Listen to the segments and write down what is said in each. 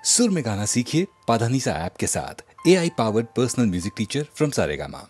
सुर में गाना सीखिए पाधानीसा ऐप के साथ। AI powered personal music teacher from Saregama.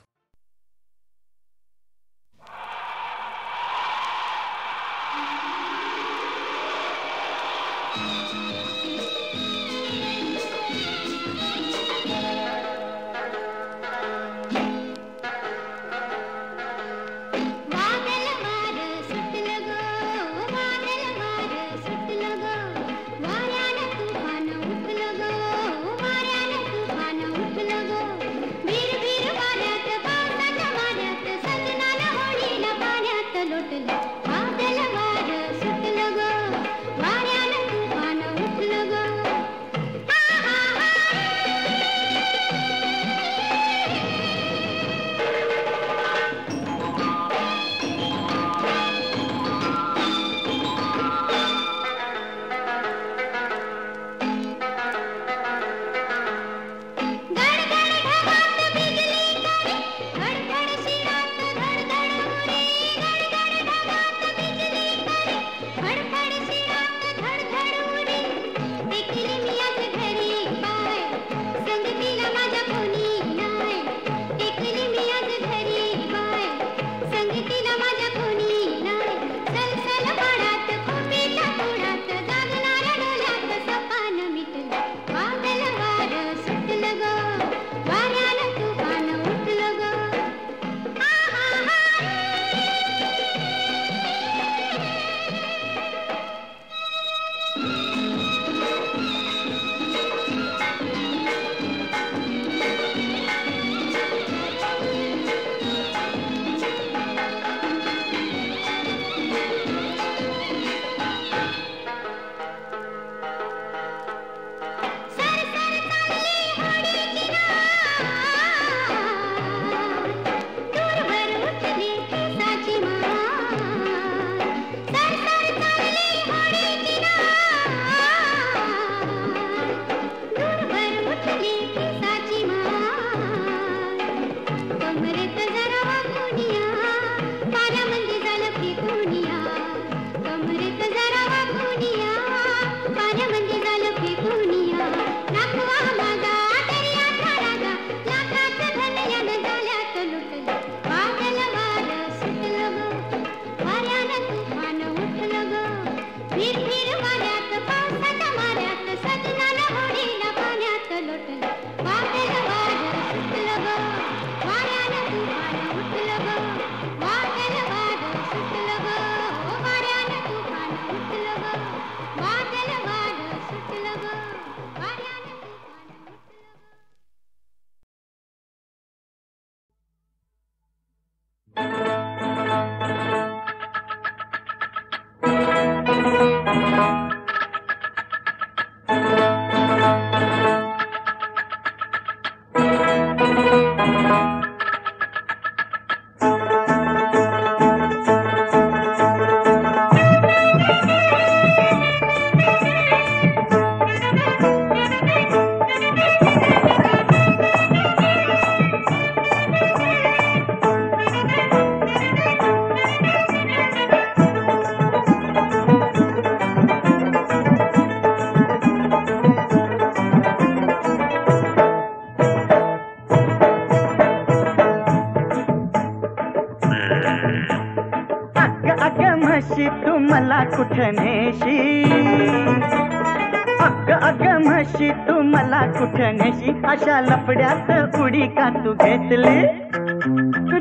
अशा लफड्यात उडी का तू घेतली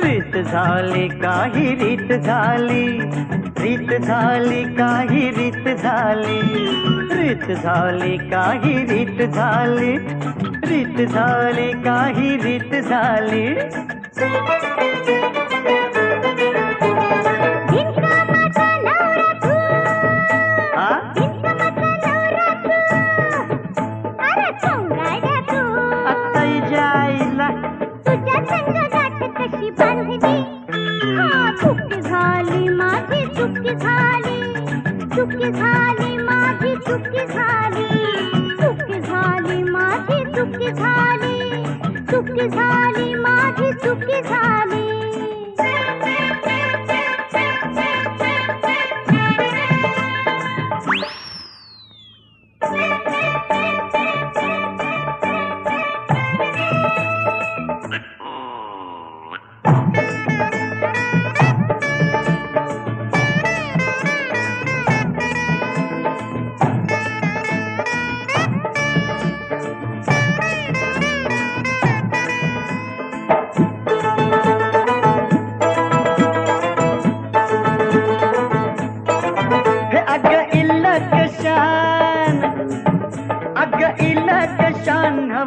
रीत झाली काही रीत झाली रीत झाली काही रीत झाली रीत झाली काही रीत झाली रीत झाली काही रीत झाली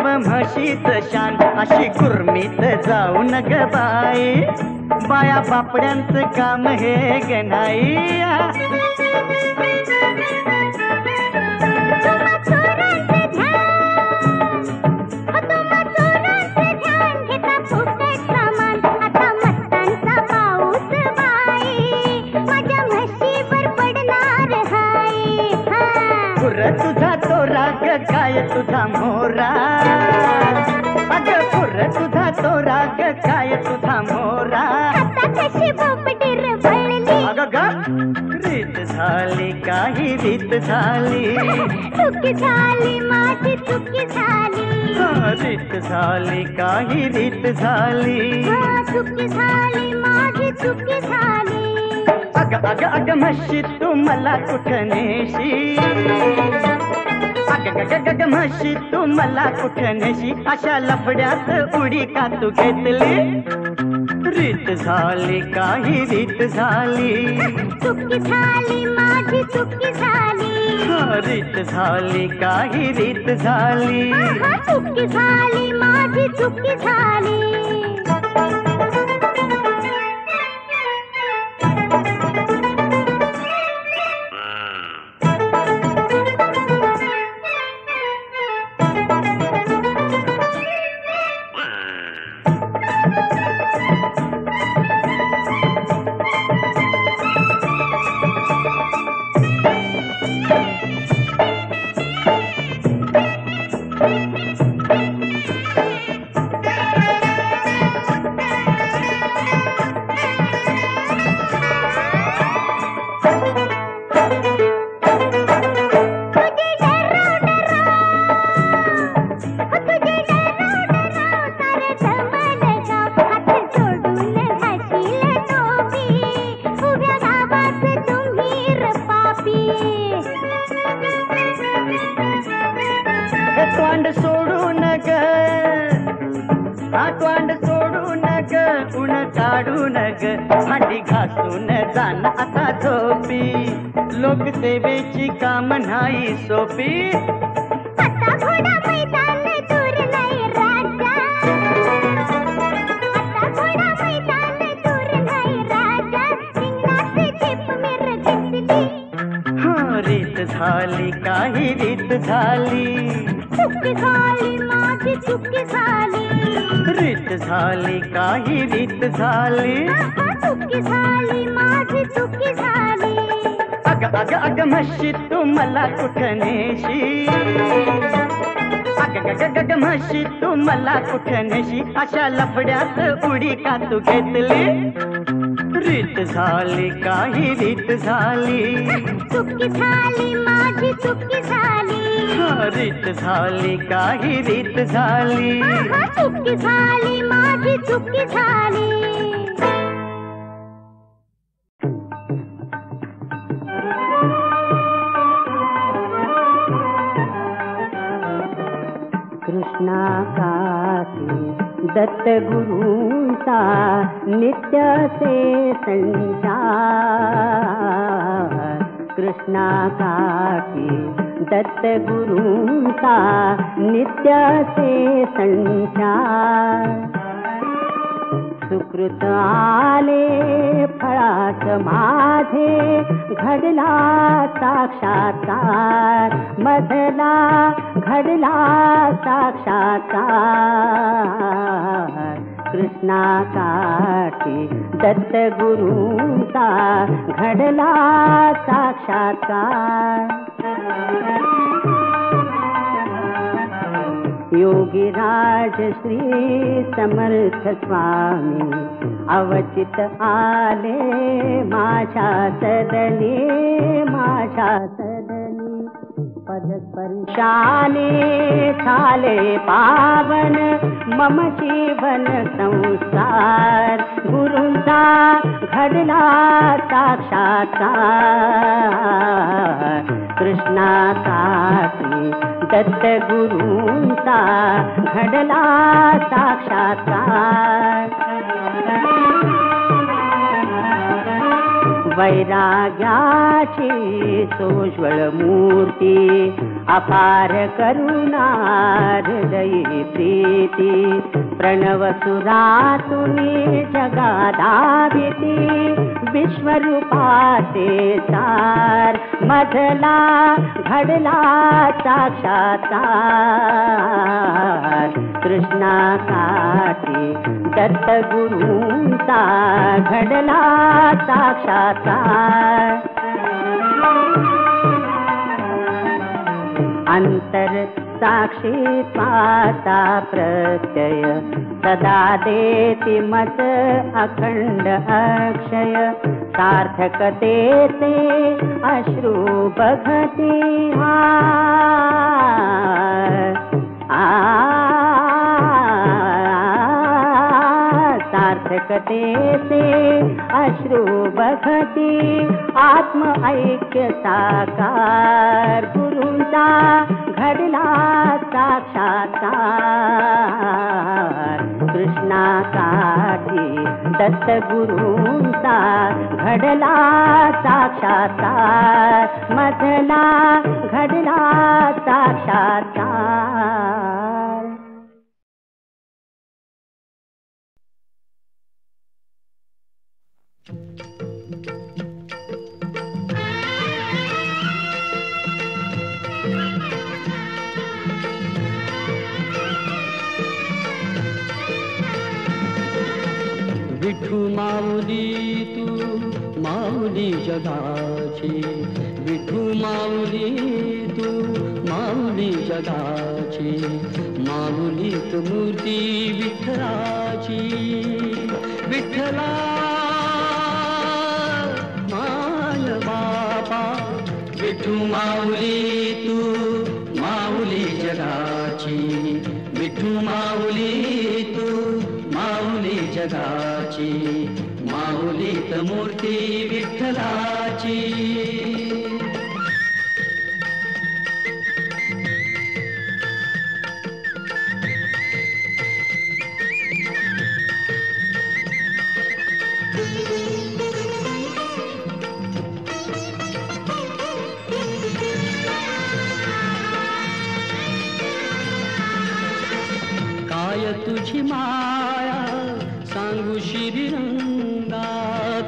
नाव म्हशीच शान अशी गुरमीत जाऊ नग बाई बाया बापड्यांचं काम हे गणाई तुझा तो राग काय तुझा मोरा अग पुर तुझा तो राग काय तुझा मोरा कशी बोपटी रे बळली अग ग रीत झाली काही रीत झाली चुकी झाली माझी चुकी झाली रीत झाली काही रीत झाली चुकी झाली माझी चुकी झाली अग अग अग म्हशी तू मला कुठं नेशी अग ग ग ग म्हशी तू मला कुठं नेशी अशा लफड्यात उडी का तू घेतली रीत झाली काही रीत झाली चुकी झाली माझी चुकी झाली रीत झाली काही रीत झाली चुकी झाली माझी चुकी झाली भांडी घासून जाण आता झोपी लोकसेवेची काम नाही सोपी आता घोडा मैदान दूर नाही राजा आता घोडा मैदान दूर नाही राजा सिंगनाची जीप मिर घेतली रीत झाली काही रीत झाली चुकी झाली माझी चुकी झाली रीत झाली काही रीत झाली चुकी झाली माझी चुकी झाली अग अग अग म्हशी तू मला कुठं नेशी अग ग ग ग म्हशी तू मला कुठं नेशी अशा लफड्यात उडी का तू घेतली रीत झाली काही रीत झाली चुकी झाली माझी चुकी झाली रीत झाली काही रीत झाली चुकी झाली माझी चुकी झाली कृष्णा काठी दत्त गुरूंचा नित्य से संचार कृष्णा काठी दत्त गुरूंचा नित्य से संचार सुकृत आले फळात माझे घडला साक्षात्कार मधला घडला साक्षात्कार कृष्णा काठी दत्त गुरूंचा घडला साक्षात्कार योगीराज श्री समर्थ स्वामी अवचित आले माझ्या सदनी पदस्पर्शाने झाले पावन मम जीवन संसार गुरूंचा घडला साक्षात्कार कृष्णा काठी दत्त गुरूंचा घडला साक्षात्कार वैराग्याची सोज्वळ मूर्ती अपार करुणा हृदयी प्रीती प्रणव सुरा तुम्ही जगादाविती विश्वरूपाचे सार मधला घडला साक्षात्कार कृष्णासाठी दत्त गुरूंचा घडला साक्षात्कार अंतर साक्षीत्वाचा प्रत्यय सदा देती मत अखंड अक्षय सार्थकतेचे अश्रू बघती सार्थकतेचे अश्रू बघती आत्म ऐक्य साकार गुरूंचा घडला साक्षात्कार कृष्णासाठी दत्त गुरूंचा घडला साक्षात्कार मधला घडला साक्षात्कार विठू माऊली तू माऊली जगाची विठू माऊली तू माऊली जगाची माऊलीत मूर्ती विठ्ठलाची विठ्ठला मान बापा विठू माऊली तू माऊली जगाची विठू माऊली तू माऊली जगाची माऊलीत मूर्ती विठ्ठलाची काय तुझी माया सांगू श्रीरंगा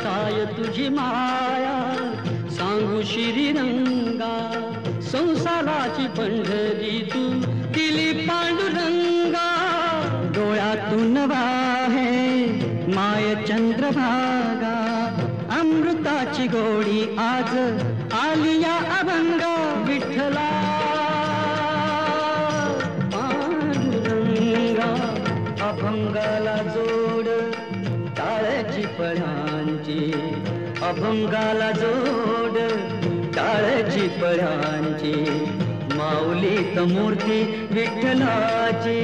काय तुझी माया सांगू श्रीरंगा संसाराची पंढरी तू दिली पांडुरंगा डोळ्यातून वाहे माय चंद्रभागा अमृताची गोडी आज आली या अभंगा विठ्ठला अभंगाला जोड टाळ्याची पळांची अभंगाला जोड टाळ्याची पळांची माऊलीत मूर्ती विठ्ठलाची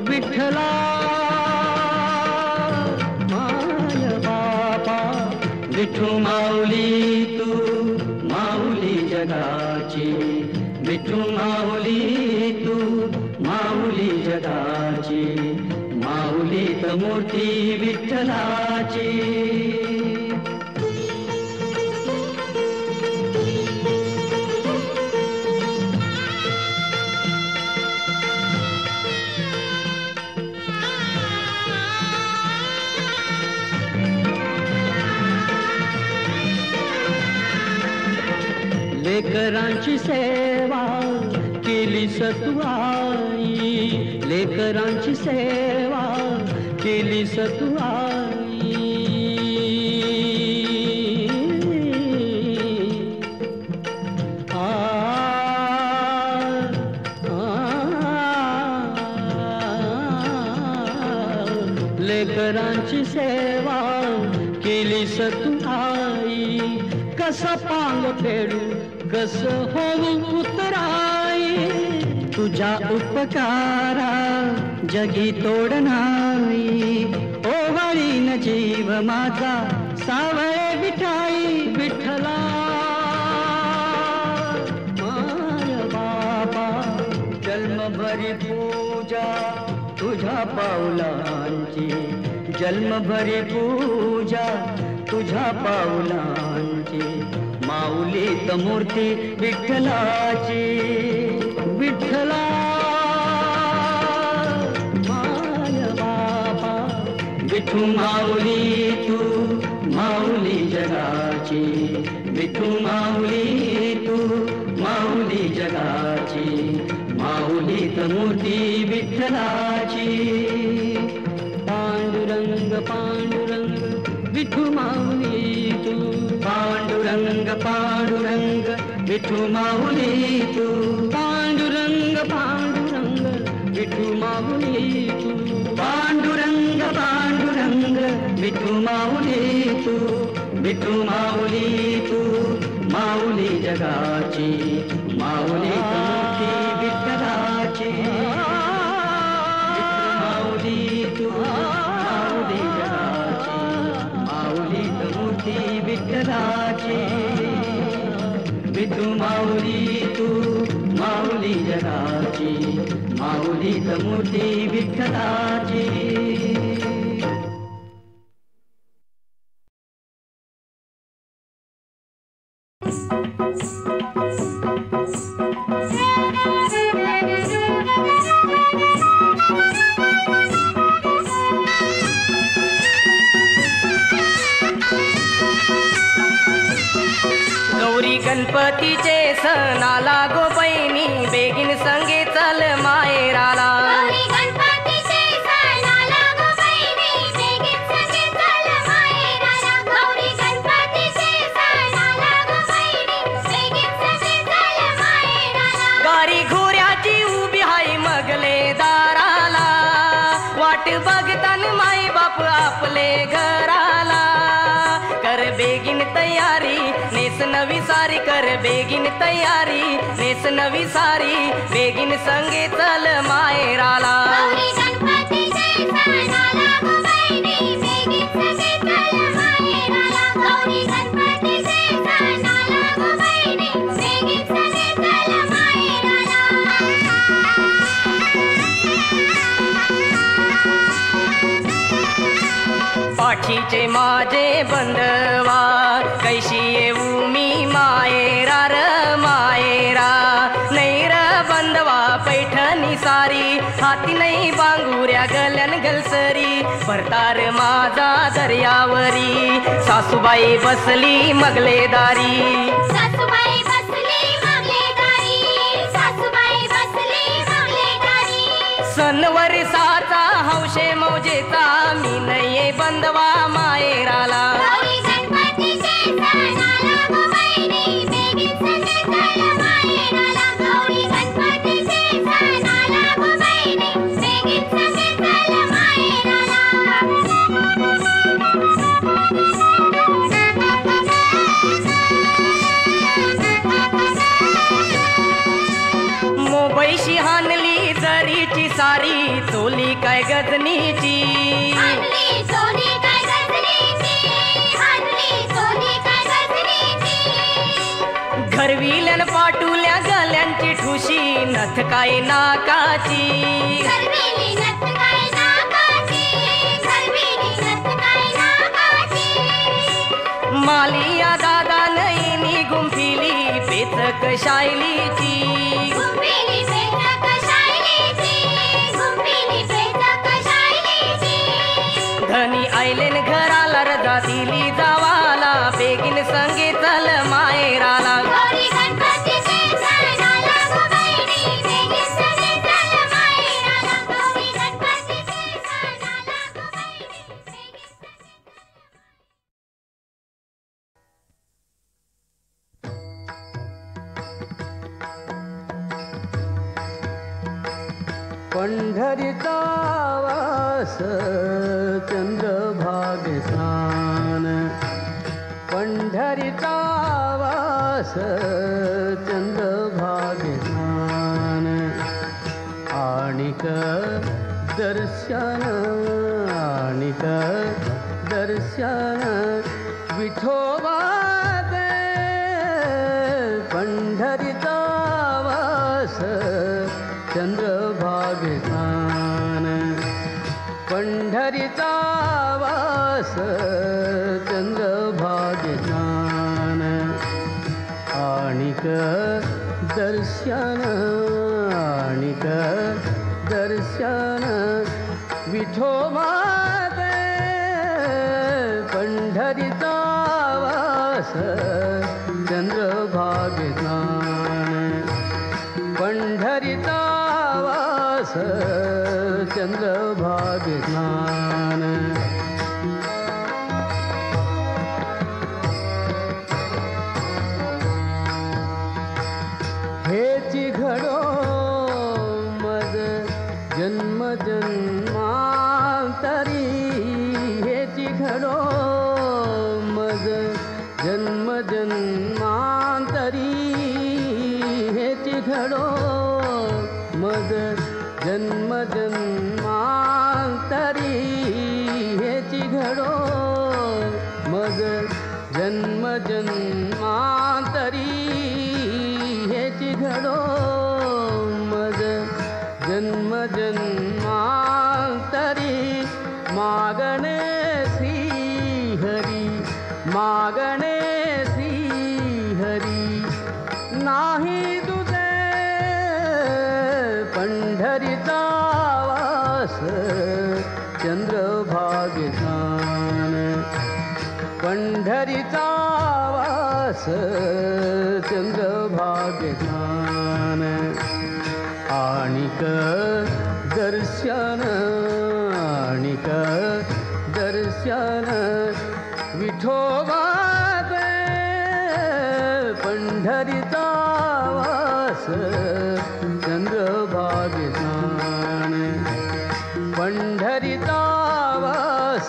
विठ्ठला माय बापा विठू माऊली तू माऊली जगाची विठू माऊली तू माऊली जगाची माऊलीत मूर्ती विठ्ठलाची लेकरांची सेवा केली सतुआई लेकरांची सेवा केली सतुआई लेकरांची सेवा केली सतुआई कसा पांग फेडू कस होऊ उतराई तुझ्या उपकारा जगी तोड नाही ओवाळीन जीव माझा सावळे विठाई विठ्ठला माय बाबा जन्मभरी पूजा तुझ्या पावलांची जन्मभरी पूजा तुझ्या पाऊलांची, माऊलीत मूर्ती विठ्ठलाची. विठ्ठला माय बाबा, विठू माऊली तू माऊली जगाची. विठू माऊली तू माऊली जगाची, माऊलीत मूर्ती विठ्ठलाची. पांडुरंग पांडुरंग विठू माऊली तू, पांडुरंग पांडुरंग विठू माऊली तू. पांडुरंग पांडुरंग विठू माऊली तू, पांडुरंग पांडुरंग विठू माऊली तू. विठू माऊली तू माऊली जगाची, माऊली मूर्ती विठ्ठलाची. विठू माऊली तू माऊली जगाची, माऊली मूर्ती विठ्ठलाची. विठू माऊली तू माऊली जगाची, माऊली मूर्ती विठ्ठलाची. गौरी गणपतीचे सण आला गो बहिणी, बेगीन संगे चल माहेराला. गौरी गणपतीचे सण आला गो बहिणी, बेगीन संगे चल माहेराला. गौरी गणपतीचे सण आला गो बहिणी, बेगीन संगे चल माहेराला. गारी घोऱ्याची उभी हाय मगले दाराला, वाट बघतान माई बाप आपले घराला. कर बेगीन तयारी नेस नवी सारी, कर बेगीन तयारी नेस नवी सारी, बेगीन संगे चल माहेराला. गौरी गणपतीचे सण आला गो बहिणी, बेगीन संगे चल माहेराला. गौरी गणपतीचे सण आला गो बहिणी, बेगीन संगे चल माहेराला. पाठीचे माझे बंधवा, कैशी येऊ मी मायरा र मायरा. नैर बंधवा पैठणी सारी, हाती नाही बांगुऱ्या गल्यान गलसरी. भरतार माझा दर्यावरी, सासूबाई बसली मगलेदारी. सासूबाई बसली मगलेदारी, सासूबाई बसली मगलेदारी. सणवर साचा हौशे मौजेचा, मी नये बंधवा मायराला. गौरी गणपतीचे सण आला गो बहिणी, बेगीन संगे चल माहेराला. गौरी गणपतीचे सण आला गो बहिणी, बेगीन संगे चल माहेराला. मोबाईशी हानली जरीची सारी, चोली काय गजनीची. हानली चोली काय गजनीची, हानली चोली काय गजनीची. घरविल्यान पाटुल्या गल्यांची ठुशी, नथ काय नाकाची. घरवेली नथ काय नाकाची, घरवेली नथ काय नाकाची. मालिया दादा नयनी गुंफिली, पेचक शायलीची. घुमलेली पेचक शायलीची, घुमलेली पेचक शायलीची. धनी आयलेन घराला, रजा दिली जावाला, बेगीन संगे चल माहेराला. गौरी गणपतीचे सण आला गो बहिणी, बेगीन संगे चल माहेराला. गौरी गणपतीचे सण आला गो बहिणी, बेगीन संगे. पंढरीचा वास चंद्रभागेसान, पंढरीचा वास चंद्रभागेसान. आणिक दर्शन, आणिक दर्शन विठोबा दे. पंढरीचा वास चंद्रभागेसान, पंढरीचा वास चंद्र आणिक दर्शन आणिक दर्शन विठोबाते पंढरीचा वास चंद्रभागे स्नान पंढरीचा वास चंद्रभागे स्नान हेची घडो मज जन्म जन्मांतरी हेची घडो मज जन्म जन्मांतरी हेची घडो मज जन्म जन्मांतरी हेची घडो मज जन्म जन्मांतरी हेची घडो मज जन्म जन्मांतरी मागणे श्रीहरी मागणे श्रीहरी नाही तुझे पंढरीचा वास चंद्रभागे स्नान पंढरीचा वास चंद्रभागे स्नान आणिक दर्शन आणिक दर्शन विठोबाचे पंढरीचा वास चंद्रभागे स्नान पंढरीचा वास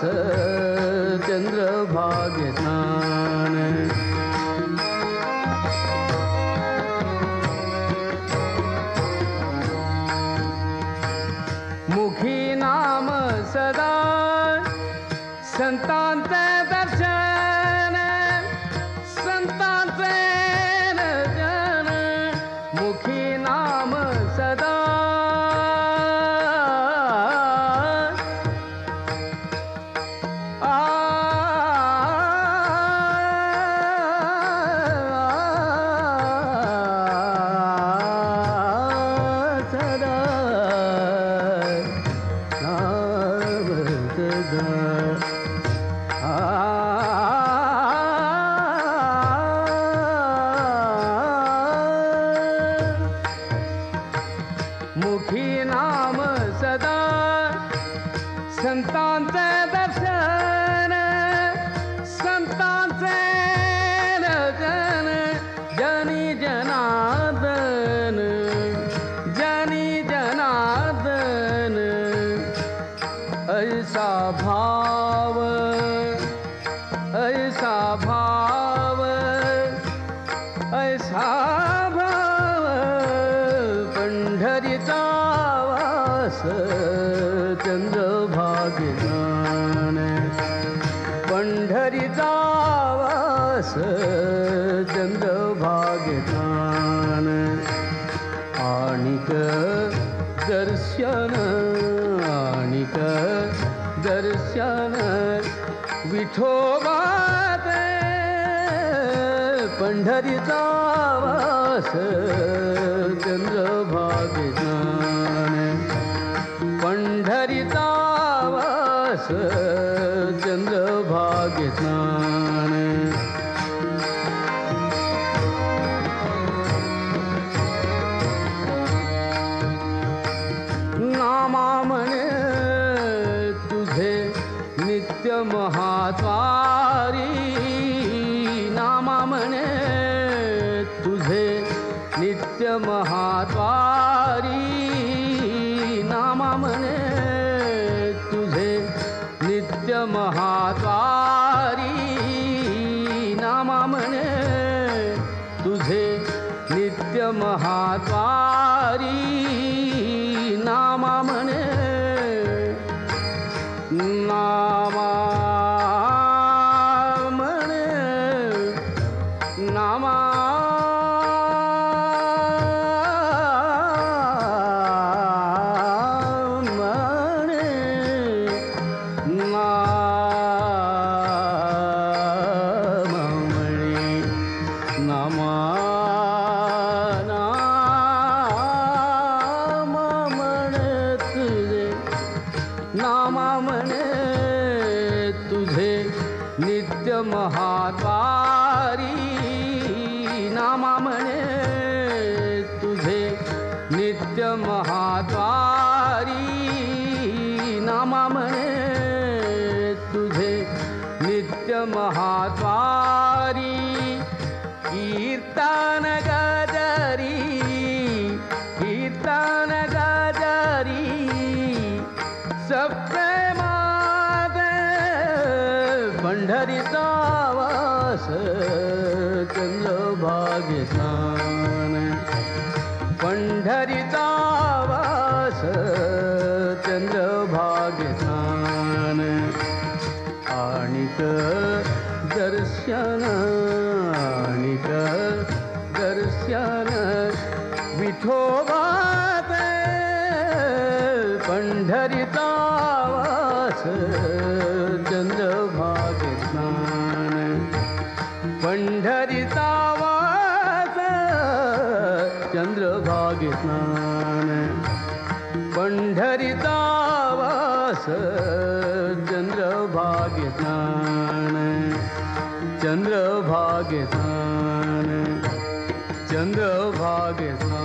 चंद्रभागे स्नान मुखी नाम सदा संतांचे दर्शन संतांचे दर्शन मुखी नाम सदा मुखी नाम सदा संतांचे दर्शन संतांचे दर्शन जनी जनार्दन जनी जनार्दन ऐसा भाव ऐसा भाव ऐसा भाव पंढरीचा वास चंद्रभागे स्नान पंढरीचा वास चंद्रभागे स्नान आणिक दर्शन आणिक दर्शन विठोबाचे पंढरीचा वास चंद्रभागे स्नान पंढरीचा वास चंद्रभागे स्नान नामा म्हणे तुझे नित्य महाद्वारी नामा म्हणे तुझे नित्य महाद्वारी नामा म्हणे तुझे नित्य महाद्वारी नामा म्हणे तुझे नित्य महाद्वारी नामा म्हणे नामा म्हणे नामा म्हणे नामा म्हणे नामा नित्य महाद्वारी नामा म्हणे तुझे नित्य महाद्वारी नामा म्हणे तुझे नित्य महाद्वारी कीर्तन गजरी कीर्तन गजरी सप्रेमाद पंढरीचा वास चंद्रभागे स्नान पंढरीचा वास चंद्रभागे स्नान आणिक दर्शन आणिक दर्शन विठोबात पंढरीचा वास चंद्रभागे स्नान पंढरीचा वास चंद्रभागे स्नान पंढरीचा वास चंद्रभागे स्नान चंद्रभागे स्नान चंद्रभागे स्नान